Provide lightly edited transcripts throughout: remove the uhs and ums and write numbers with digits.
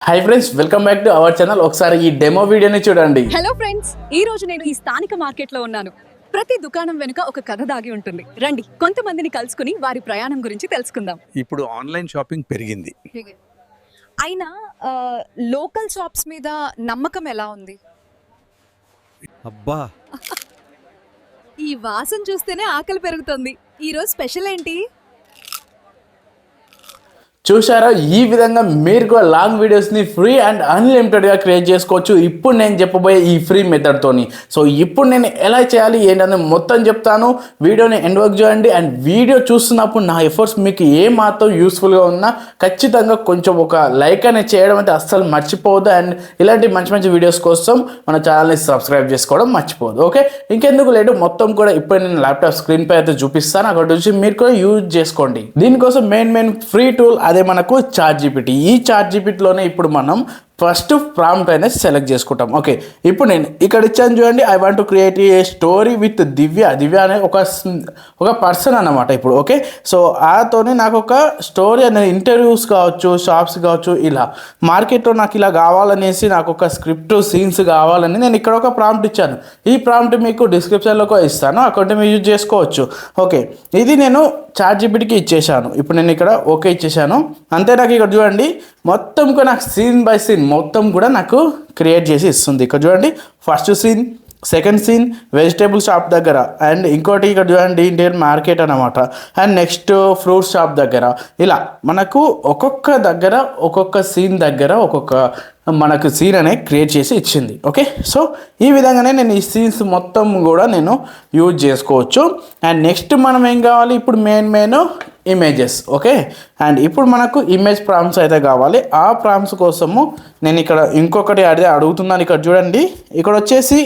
Hi friends, welcome back to our channel. ఒకసారి ఈ demo వీడియోని చూడండి. హలో ఫ్రెండ్స్, ఈ రోజు నేను ఈ స్థానిక మార్కెట్ లో ఉన్నాను. ప్రతి దుకాణం వెనుక ఒక కథ దాగి ఉంటుంది. రండి కొంతమందిని కలుసుకుని వారి ప్రయాణం గురించి తెలుసుకుందాం. ఇప్పుడు ఆన్లైన్ షాపింగ్ పెరిగింది. అయినా లోకల్ షాప్స్ మీద నమ్మకం ఎలా ఉంది? అబ్బా, ఈ వాసన చూస్తేనే ఆకలి పెరుగుతుంది. ఈ రోజు స్పెషల్ ఏంటి? చూసారా, ఈ విధంగా మీరు కూడా లాంగ్ వీడియోస్ని ఫ్రీ అండ్ అన్లిమిటెడ్గా క్రియేట్ చేసుకోవచ్చు ఇప్పుడు నేను చెప్పబోయే ఈ ఫ్రీ మెథడ్తోని. సో ఇప్పుడు నేను ఎలా చేయాలి ఏంటని మొత్తం చెప్తాను. వీడియోని ఎండ్ వరకు చూడండి. అండ్ వీడియో చూస్తున్నప్పుడు నా ఎఫర్ట్స్ మీకు ఏ మాత్రం యూస్ఫుల్గా ఉన్నా ఖచ్చితంగా కొంచెం ఒక లైక్ అనేది చేయడం అయితే అస్సలు మర్చిపోవద్దు. అండ్ ఇలాంటి మంచి మంచి వీడియోస్ కోసం మన ఛానల్ని సబ్స్క్రైబ్ చేసుకోవడం మర్చిపోవద్దు. ఓకే, ఇంకెందుకు లేటు మొత్తం కూడా ఇప్పుడు నేను ల్యాప్టాప్ స్క్రీన్ పై అయితే చూపిస్తాను. అక్కడ నుంచి మీరు కూడా యూజ్ చేసుకోండి. దీనికోసం మెయిన్ ఫ్రీ టూల్ అదే మనకు చాట్‌జీపీటీ. ఈ చాట్‌జీపీటీలోనే ఇప్పుడు మనం ఫస్ట్ ప్రాంప్ట్ అనేది సెలెక్ట్ చేసుకుంటాం. ఓకే, ఇప్పుడు నేను ఇక్కడ ఇచ్చాను చూడండి. I want to create a story with Divya అనే ఒక పర్సన్ అన్నమాట. ఇప్పుడు ఓకే, సో ఆతోనే నాకు ఒక స్టోరీ అనేది ఇంటర్వ్యూస్ కావచ్చు, షాప్స్ కావచ్చు, ఇలా మార్కెట్లో నాకు ఇలా కావాలనేసి నాకు ఒక స్క్రిప్ట్ సీన్స్ కావాలని నేను ఇక్కడ ఒక ప్రాంప్ట్ ఇచ్చాను. ఈ ప్రాంప్ట్ మీకు డిస్క్రిప్షన్లో ఇస్తాను, అక్కడ మీరు యూజ్ చేసుకోవచ్చు. ఓకే, ఇది నేను చాట్‌జీపీటీకి ఇచ్చేసాను. ఇప్పుడు నేను ఇక్కడ ఓకే ఇచ్చేసాను. అంతే, నాకు ఇక్కడ చూడండి మొత్తం కూడా నాకు సీన్ బై సీన్ మొత్తం కూడా నాకు క్రియేట్ చేసి ఇస్తుంది. ఇక్కడ చూడండి, first scene, second scene vegetable shop దగ్గర, అండ్ ఇంకోటి ఇక్కడ చూడండి ఇండియన్ మార్కెట్ అనమాట, అండ్ నెక్స్ట్ ఫ్రూట్ షాప్ దగ్గర. ఇలా మనకు ఒక్కొక్క దగ్గర ఒక్కొక్క సీన్ దగ్గర ఒక్కొక్క మనకు సీన్ అనేది క్రియేట్ చేసి ఇచ్చింది. ఓకే, సో ఈ విధంగానే నేను ఈ సీన్స్ మొత్తం కూడా నేను యూజ్ చేసుకోవచ్చు. అండ్ నెక్స్ట్ మనం ఏం కావాలి, ఇప్పుడు మెయిన్ ఇమేజెస్. ఓకే, అండ్ ఇప్పుడు మనకు ఇమేజ్ ప్రాంప్ట్స్ అయితే కావాలి. ఆ ప్రాంప్ట్స్ కోసము నేను ఇక్కడ ఇంకొకటి అడుగుతున్నాను. ఇక్కడ చూడండి, ఇక్కడ వచ్చేసి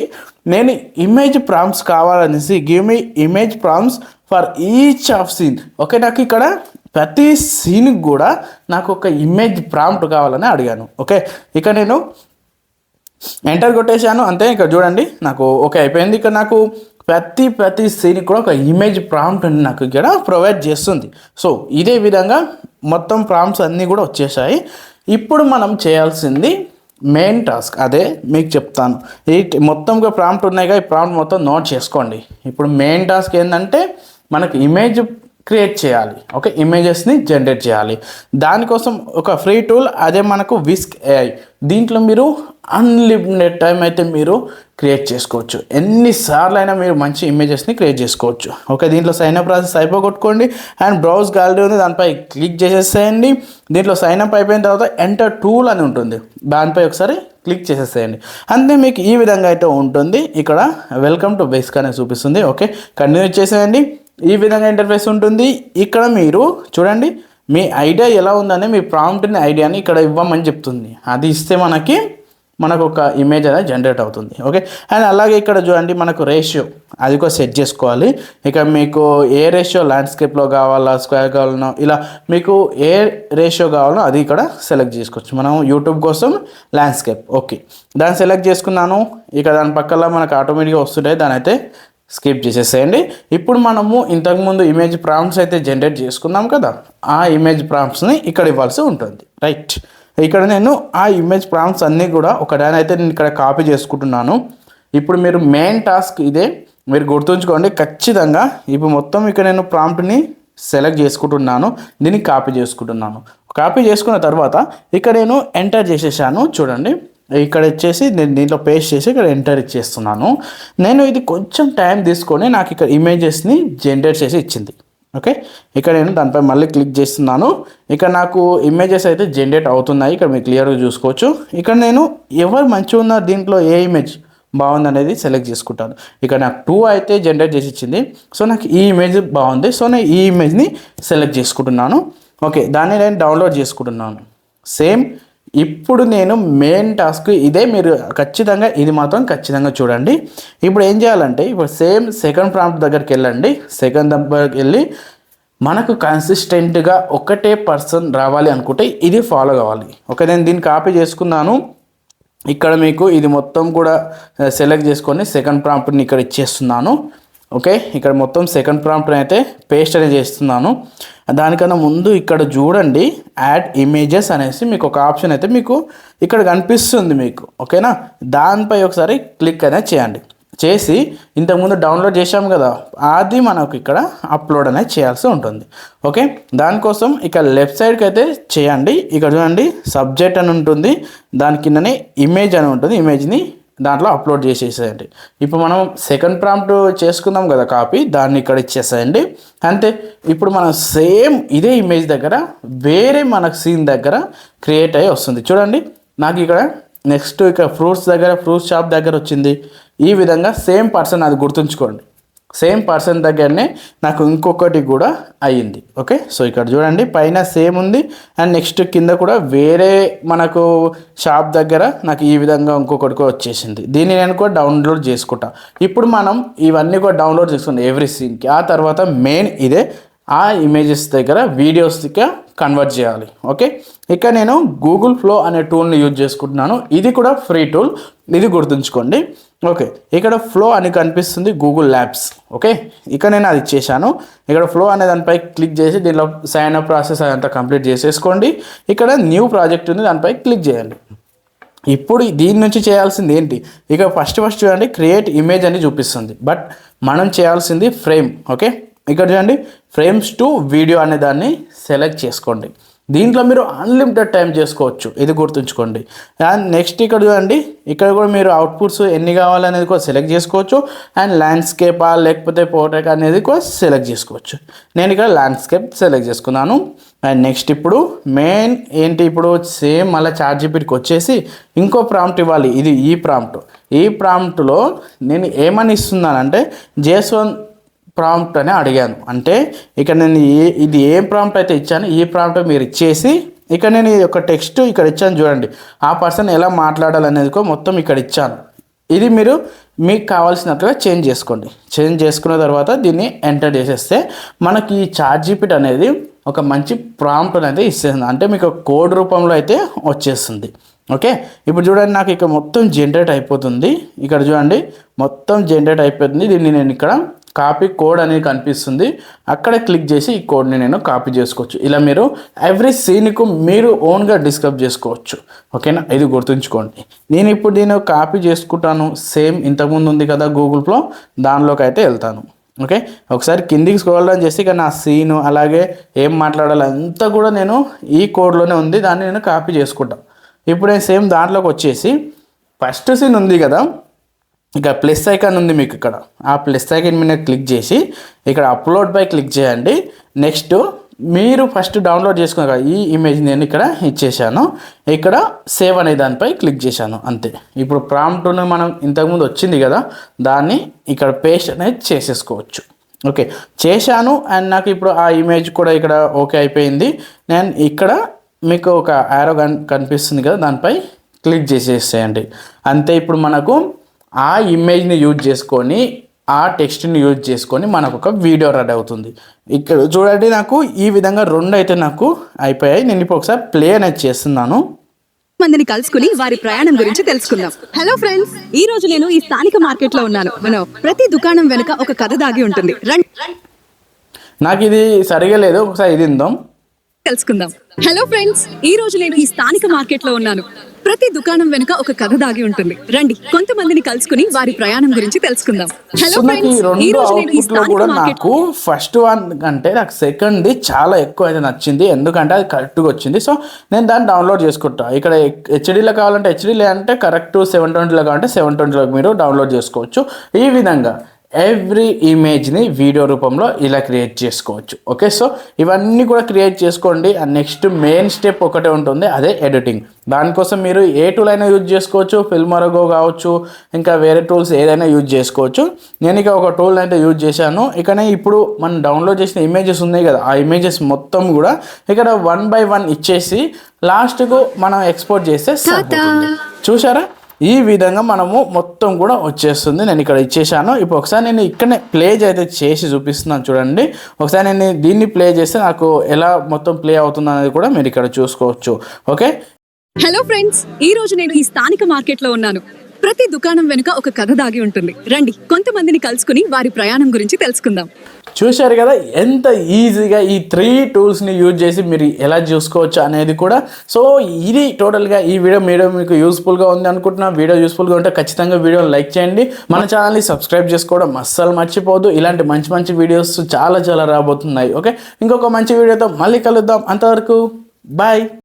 నేను ఇమేజ్ ప్రాంప్ట్స్ కావాలనేసి give me image prompts for each of scene. Okay, నాకు ఇక్కడ ప్రతి సీన్కి కూడా నాకు ఒక ఇమేజ్ ప్రాంప్ట్ కావాలని అడిగాను. ఓకే, ఇక నేను ఎంటర్ కొట్టేశాను. అంతే, ఇక్కడ చూడండి నాకు ఓకే అయిపోయింది. ఇక్కడ నాకు ప్రతి సీన్కి కూడా ఒక ఇమేజ్ ప్రాంప్ట్ అని నాకు ఇక్కడ ప్రొవైడ్ చేస్తుంది. సో ఇదే విధంగా మొత్తం ప్రాంప్ట్స్ అన్నీ కూడా వచ్చేసాయి. ఇప్పుడు మనం చేయాల్సింది మెయిన్ టాస్క్, అదే మీకు చెప్తాను. ఈ మొత్తం ప్రాంప్ట్ ఉన్నాయిగా, ఈ ప్రాంప్ట్ మొత్తం నోట్ చేసుకోండి. ఇప్పుడు మెయిన్ టాస్క్ ఏంటంటే మనకు ఇమేజ్ క్రియేట్ చేయాలి. ఓకే, ఇమేజెస్ని జనరేట్ చేయాలి. దానికోసం ఒక ఫ్రీ టూల్, అదే మనకు విస్క్ AI. దీంట్లో మీరు అన్లిమిటెడ్ టైం అయితే మీరు క్రియేట్ చేసుకోవచ్చు. ఎన్నిసార్లు అయినా మీరు మంచి ఇమేజెస్ని క్రియేట్ చేసుకోవచ్చు. ఓకే, దీంట్లో సైన్అప్ ప్రాసెస్ అయిపోగొట్టుకోండి. అండ్ బ్రౌజ్ గ్యాలరీ ఉంది, దానిపై క్లిక్ చేసేసేయండి. దీంట్లో సైన్అప్ అయిపోయిన తర్వాత ఎంటర్ టూల్ అని ఉంటుంది, దానిపై ఒకసారి క్లిక్ చేసేసేయండి. అంతే, మీకు ఈ విధంగా అయితే ఉంటుంది. ఇక్కడ వెల్కమ్ టు విస్క్ అనేది చూపిస్తుంది. ఓకే, కంటిన్యూ చేసేయండి. ఈ విధంగా ఇంటర్ఫేస్ ఉంటుంది. ఇక్కడ మీరు చూడండి మీ ఐడియా ఎలా ఉందని, మీ ప్రాంప్ట్ని ఐడియాని ఇక్కడ ఇవ్వమని చెప్తుంది. అది ఇస్తే మనకు ఒక ఇమేజ్ అనేది జనరేట్ అవుతుంది. ఓకే, అండ్ అలాగే ఇక్కడ చూడండి మనకు రేషియో అది కూడా సెట్ చేసుకోవాలి. ఇక మీకు ఏ రేషియో ల్యాండ్స్కేప్లో కావాలా, స్క్వేర్ కావాలనో, ఇలా మీకు ఏ రేషియో కావాలో అది ఇక్కడ సెలెక్ట్ చేసుకోవచ్చు. మనం యూట్యూబ్ కోసం ల్యాండ్స్కేప్. ఓకే, దాన్ని సెలెక్ట్ చేసుకున్నాను. ఇక దాని పక్కన మనకు ఆటోమేటిక్గా వస్తుంటాయి, దాని అయితే స్కిప్ చేసేసేయండి. ఇప్పుడు మనము ఇంతకుముందు ఇమేజ్ ప్రాంప్ట్స్ అయితే జనరేట్ చేసుకున్నాం కదా, ఆ ఇమేజ్ ప్రాంప్ట్స్ని ఇక్కడ ఇవ్వాల్సి ఉంటుంది. రైట్, ఇక్కడ నేను ఆ ఇమేజ్ ప్రాంప్ట్స్ అన్నీ కూడా ఒకదాని అయితే నేను ఇక్కడ కాపీ చేసుకుంటున్నాను. ఇప్పుడు మీరు మెయిన్ టాస్క్ ఇదే, మీరు గుర్తుంచుకోండి ఖచ్చితంగా. ఇప్పుడు మొత్తం ఇక్కడ నేను ప్రాంప్ట్ని సెలెక్ట్ చేసుకుంటున్నాను, దీన్ని కాపీ చేసుకుంటున్నాను. కాపీ చేసుకున్న తర్వాత ఇక్కడ నేను ఎంటర్ చేసేసాను. చూడండి, ఇక్కడ వచ్చేసి నేను దీంట్లో పేస్ట్ చేసి ఇక్కడ ఎంటర్ ఇచ్చేస్తున్నాను. నేను ఇది కొంచెం టైం తీసుకొని నాకు ఇక్కడ ఇమేజెస్ని జనరేట్ చేసి ఇచ్చింది. ఓకే, ఇక్కడ నేను దానిపై మళ్ళీ క్లిక్ చేస్తున్నాను. ఇక్కడ నాకు ఇమేజెస్ అయితే జనరేట్ అవుతున్నాయి, ఇక్కడ మీరు క్లియర్గా చూసుకోవచ్చు. ఇక్కడ నేను ఎవరు మంచిగా ఉన్నారు దీంట్లో ఏ ఇమేజ్ బాగుంది అనేది సెలెక్ట్ చేసుకుంటాను. ఇక్కడ నాకు 2 అయితే జనరేట్ చేసి ఇచ్చింది. సో నాకు ఈ ఇమేజ్ బాగుంది, సో నేను ఈ ఇమేజ్ని సెలెక్ట్ చేసుకుంటున్నాను. ఓకే, దాన్ని నేను డౌన్లోడ్ చేసుకుంటున్నాను. సేమ్ ఇప్పుడు నేను మెయిన్ టాస్క్ ఇదే, మీరు ఖచ్చితంగా ఇది మాత్రం ఖచ్చితంగా చూడండి. ఇప్పుడు ఏం చేయాలంటే, ఇప్పుడు సేమ్ సెకండ్ ప్రాంప్ట్ దగ్గరికి వెళ్ళండి. సెకండ్ దగ్గరికి వెళ్ళి మనకు కన్సిస్టెంట్గా ఒకటే పర్సన్ రావాలి అనుకుంటే ఇది ఫాలో కావాలి. ఓకే, నేను దీన్ని కాపీ చేసుకున్నాను. ఇక్కడ మీకు ఇది మొత్తం కూడా సెలెక్ట్ చేసుకొని సెకండ్ ప్రాంప్ట్ని ఇక్కడ ఇచ్చేస్తున్నాను. ఓకే, ఇక్కడ మొత్తం సెకండ్ ప్రాంప్ట్ అయితే పేస్ట్ అనేది చేస్తున్నాను. దానికన్నా ముందు ఇక్కడ చూడండి, యాడ్ ఇమేజెస్ అనేసి మీకు ఒక ఆప్షన్ అయితే మీకు ఇక్కడ కనిపిస్తుంది మీకు. ఓకేనా, దానిపై ఒకసారి క్లిక్ అనేది చేయండి. చేసి ఇంతకుముందు డౌన్లోడ్ చేసాం కదా, అది మనకు ఇక్కడ అప్లోడ్ అనేది చేయాల్సి ఉంటుంది. ఓకే, దానికోసం ఇక్కడ లెఫ్ట్ సైడ్కి అయితే చేయండి. ఇక్కడ చూడండి, సబ్జెక్ట్ అని ఉంటుంది, దాని కిందనే ఇమేజ్ అని ఉంటుంది, ఇమేజ్ని దాంట్లో అప్లోడ్ చేసేసేయండి. ఇప్పుడు మనం సెకండ్ ప్రాంప్ట్ చేసుకుందాం కదా కాపీ, దాన్ని ఇక్కడ ఇచ్చేసేయండి అంతే. ఇప్పుడు మనం సేమ్ ఇదే ఇమేజ్ దగ్గర వేరే మనకు సీన్ దగ్గర క్రియేట్ అయ్యి వస్తుంది. చూడండి, నాకు ఇక్కడ నెక్స్ట్ ఇక్కడ ఫ్రూట్స్ షాప్ దగ్గర వచ్చింది. ఈ విధంగా సేమ్ పర్సన్, అది గుర్తుంచుకోండి, సేమ్ పర్సన్ దగ్గరనే నాకు ఇంకొకటి కూడా అయ్యింది. ఓకే, సో ఇక్కడ చూడండి పైన సేమ్ ఉంది, అండ్ నెక్స్ట్ కింద కూడా వేరే మనకు షాప్ దగ్గర నాకు ఈ విధంగా ఇంకొకటి కూడా వచ్చేసింది. దీన్ని నేను కూడా డౌన్లోడ్ చేసుకుంటా. ఇప్పుడు మనం ఇవన్నీ కూడా డౌన్లోడ్ చేసుకుంటాం ఎవ్రీ సీన్కి. ఆ తర్వాత మెయిన్ ఇదే ఆ ఇమేజెస్ దగ్గర వీడియోస్గా కన్వర్ట్ చేయాలి. ఓకే, ఇక నేను గూగుల్ ఫ్లో అనే టూల్ని యూజ్ చేసుకుంటున్నాను. ఇది కూడా ఫ్రీ టూల్, ఇది గుర్తుంచుకోండి. ఓకే, ఇక్కడ ఫ్లో అని కనిపిస్తుంది, గూగుల్ ల్యాబ్స్. ఓకే, ఇక్కడ నేను అది చేశాను. ఇక్కడ ఫ్లో అనే దానిపై క్లిక్ చేసి దీనిలో సైన్ అప్ ప్రాసెస్ అదంతా కంప్లీట్ చేసేసుకోండి. ఇక్కడ న్యూ ప్రాజెక్ట్ ఉంది, దానిపై క్లిక్ చేయండి. ఇప్పుడు దీని నుంచి చేయాల్సింది ఏంటి, ఇక ఫస్ట్ చూడండి, క్రియేట్ ఇమేజ్ అని చూపిస్తుంది, బట్ మనం చేయాల్సింది ఫ్రేమ్. ఓకే, ఇక్కడ చూడండి, ఫ్రేమ్స్ టు వీడియో అనే దాన్ని సెలెక్ట్ చేసుకోండి. దీంట్లో మీరు అన్లిమిటెడ్ టైం చేసుకోవచ్చు, ఇది గుర్తుంచుకోండి. అండ్ నెక్స్ట్ ఇక్కడ చూడండి, ఇక్కడ కూడా మీరు అవుట్పుట్స్ ఎన్ని కావాలనేది కూడా సెలెక్ట్ చేసుకోవచ్చు. అండ్ ల్యాండ్స్కేపా లేకపోతే పోర్ట్రేట్ అనేది కూడా సెలెక్ట్ చేసుకోవచ్చు. నేను ఇక్కడ ల్యాండ్స్కేప్ సెలెక్ట్ చేసుకున్నాను. అండ్ నెక్స్ట్ ఇప్పుడు మెయిన్ ఏంటి, ఇప్పుడు సేమ్ మళ్ళీ చాట్‌జీపీటీకి వచ్చేసి ఇంకో ప్రాంప్ట్ ఇవ్వాలి. ఇది ఈ ప్రాంప్ట్లో నేను ఏమని ఇస్తున్నానంటే JSON ప్రాంప్ట్ అని అడిగాను. అంటే ఇక్కడ నేను ఇది ఏ ప్రాంప్ట్ అయితే ఇచ్చాను, ఈ ప్రాంప్ట్ మీరు ఇచ్చేసి ఇక్కడ నేను ఒక టెక్స్ట్ ఇక్కడ ఇచ్చాను చూడండి, ఆ పర్సన్ ఎలా మాట్లాడాలనేది కూడా మొత్తం ఇక్కడ ఇచ్చాను. ఇది మీరు మీకు కావాల్సినట్టుగా చేంజ్ చేసుకోండి. చేంజ్ చేసుకున్న తర్వాత దీన్ని ఎంటర్ చేసేస్తే మనకి ఈ చాట్‌జీపీటీ అనేది ఒక మంచి ప్రాంప్ట్ అనేది ఇస్తుంది, అంటే మీకు కోడ్ రూపంలో అయితే వచ్చేస్తుంది. ఓకే, ఇప్పుడు చూడండి, నాకు ఇక్కడ మొత్తం జనరేట్ అయిపోతుంది. ఇక్కడ చూడండి మొత్తం జనరేట్ అయిపోతుంది. దీన్ని నేను ఇక్కడ కాపీ కోడ్ అనేది కనిపిస్తుంది, అక్కడ క్లిక్ చేసి ఈ కోడ్ని నేను కాపీ చేసుకోవచ్చు. ఇలా మీరు ఎవ్రీ సీన్కు మీరు ఓన్గా డిస్క్రైబ్ చేసుకోవచ్చు. ఓకేనా, ఇది గుర్తుంచుకోండి. నేను ఇప్పుడు దీన్ని కాపీ చేసుకుంటాను. సేమ్ ఇంతకుముందు ఉంది కదా గూగుల్ ఫ్లో, దానిలోకి అయితే వెళ్తాను. ఓకే, ఒకసారి కిందికి స్క్రోల్ డౌన్ చేసి ఇక్కడ నా సీను అలాగే ఏం మాట్లాడాలి అంతా కూడా నేను ఈ కోడ్లోనే ఉంది, దాన్ని నేను కాపీ చేసుకుంటాను. ఇప్పుడు నేను సేమ్ దాంట్లోకి వచ్చేసి ఫస్ట్ సీన్ ఉంది కదా, ఇక ప్లస్ ఐకాన్ ఉంది మీకు ఇక్కడ, ఆ ప్లస్ ఐకాన్ మీద క్లిక్ చేసి ఇక్కడ అప్లోడ్ పై క్లిక్ చేయండి. నెక్స్ట్ మీరు ఫస్ట్ డౌన్లోడ్ చేసుకున్న కదా ఈ ఇమేజ్ నేను ఇక్కడ ఇచ్చేసాను, ఇక్కడ సేవ్ అనే దానిపై క్లిక్ చేశాను అంతే. ఇప్పుడు ప్రాంప్ట్ను మనం ఇంతకుముందు వచ్చింది కదా, దాన్ని ఇక్కడ పేస్ట్ అనేది చేసేసుకోవచ్చు. ఓకే, చేశాను. అండ్ నాకు ఇప్పుడు ఆ ఇమేజ్ కూడా ఇక్కడ ఓకే అయిపోయింది. నేను ఇక్కడ మీకు ఒక యారో కనిపిస్తుంది కదా, దానిపై క్లిక్ చేసేసేయండి అంతే. ఇప్పుడు మనకు ఆ ఇమేజ్ని యూజ్ చేసుకొని ఆ టెక్స్ట్ని యూజ్ చేసుకొని మనకు ఒక వీడియో రెడీ అవుతుంది. ఇక్కడ చూడండి, నాకు ఈ విధంగా 2 అయితే నాకు అయిపోయాయి. నేను ఇప్పుడు ఒకసారి ప్లే అనేది చేస్తున్నాను. మందిని కలుసుకుని వారి ప్రయాణం గురించి తెలుసుకుందాం. హలో ఫ్రెండ్స్, ఈ రోజు నేను ఈ స్థానిక మార్కెట్ లో ఉన్నాను. ప్రతి దుకాణం వెనుక ఒక కథ దాగి ఉంటుంది. రండి నాకు ఇది సరిగా లేదు, ఒకసారి ఇది విందాం, తెలుసుకుందాం. హలో ఫ్రెండ్స్, ఈ రోజు నేను ఈ స్థానిక మార్కెట్ లో ఉన్నాను. ప్రతి దుకాణం వెనుక ఒక కథ దాగి ఉంటుంది. రండి కొంతమందిని కలుసుకుని వారి ప్రయాణం గురించి తెలుసుకుందాం. హలో ఫ్రెండ్స్, ఈ రోజు నేను ఈ స్థానిక మార్కెట్ నాకు ఫస్ట్ వన్ కంటే నాకు సెకండ్ చాలా ఎక్కువ అయితే నచ్చింది, ఎందుకంటే అది కరెక్ట్గా వచ్చింది. సో నేను దాన్ని డౌన్లోడ్ చేసుకుంటా. ఇక్కడ హెచ్డీలో కావాలంటే హెచ్డీ, లేదంటే కరెక్ట్ 720లో కావాలంటే 720లో మీరు డౌన్లోడ్ చేసుకోవచ్చు. ఈ విధంగా ఎవ్రీ ఇమేజ్ని వీడియో రూపంలో ఇలా క్రియేట్ చేసుకోవచ్చు. ఓకే, సో ఇవన్నీ కూడా క్రియేట్ చేసుకోండి. అండ్ నెక్స్ట్ మెయిన్ స్టెప్ ఒకటే ఉంటుంది, అదే ఎడిటింగ్. దానికోసం మీరు ఏ టూల్ అయినా యూజ్ చేసుకోవచ్చు, ఫిల్మోరా కావచ్చు, ఇంకా వేరే టూల్స్ ఏదైనా యూజ్ చేసుకోవచ్చు. నేను ఇక ఒక టూల్ అయితే యూజ్ చేశాను. ఇకనే ఇప్పుడు మనం డౌన్లోడ్ చేసిన ఇమేజెస్ ఉన్నాయి కదా, ఆ ఇమేజెస్ మొత్తం కూడా ఇక్కడ 1 by 1 ఇచ్చేసి లాస్ట్కు మనం ఎక్స్పోర్ట్ చేస్తే సరిపోతుంది. చూసారా, ఈ విధంగా మనము మొత్తం కూడా వచ్చేస్తుంది. నేను ఇక్కడ ఇచ్చేసాను. ఇప్పుడు ఒకసారి నేను ఇక్కడనే ప్లే అయితే చేసి చూపిస్తున్నాను చూడండి. ఒకసారి నేను దీన్ని ప్లే చేస్తే నాకు ఎలా మొత్తం ప్లే అవుతుంది అనేది కూడా మీరు ఇక్కడ చూసుకోవచ్చు. ఓకే, హలో ఫ్రెండ్స్, ఈ రోజు నేను ఈ స్థానిక మార్కెట్ లో ఉన్నాను. ప్రతి దుకాణం వెనుక ఒక కథ దాగి ఉంటుంది. రండి కొంతమందిని కలుసుకుని వారి ప్రయాణం గురించి తెలుసుకుందాం. చూశారు కదా ఎంత ఈజీగా ఈ 3 టూల్స్ని యూజ్ చేసి మీరు ఎలా చూసుకోవచ్చు అనేది కూడా. సో ఇది టోటల్గా ఈ వీడియో మీకు యూస్ఫుల్గా ఉంది అనుకుంటున్నా. వీడియో యూస్ఫుల్గా ఉంటే ఖచ్చితంగా వీడియోని లైక్ చేయండి. మన ఛానల్ని సబ్స్క్రైబ్ చేసుకోవడం అస్సలు మర్చిపోదు. ఇలాంటి మంచి మంచి వీడియోస్ చాలా రాబోతున్నాయి. ఓకే, ఇంకొక మంచి వీడియోతో మళ్ళీ కలుద్దాం. అంతవరకు బాయ్.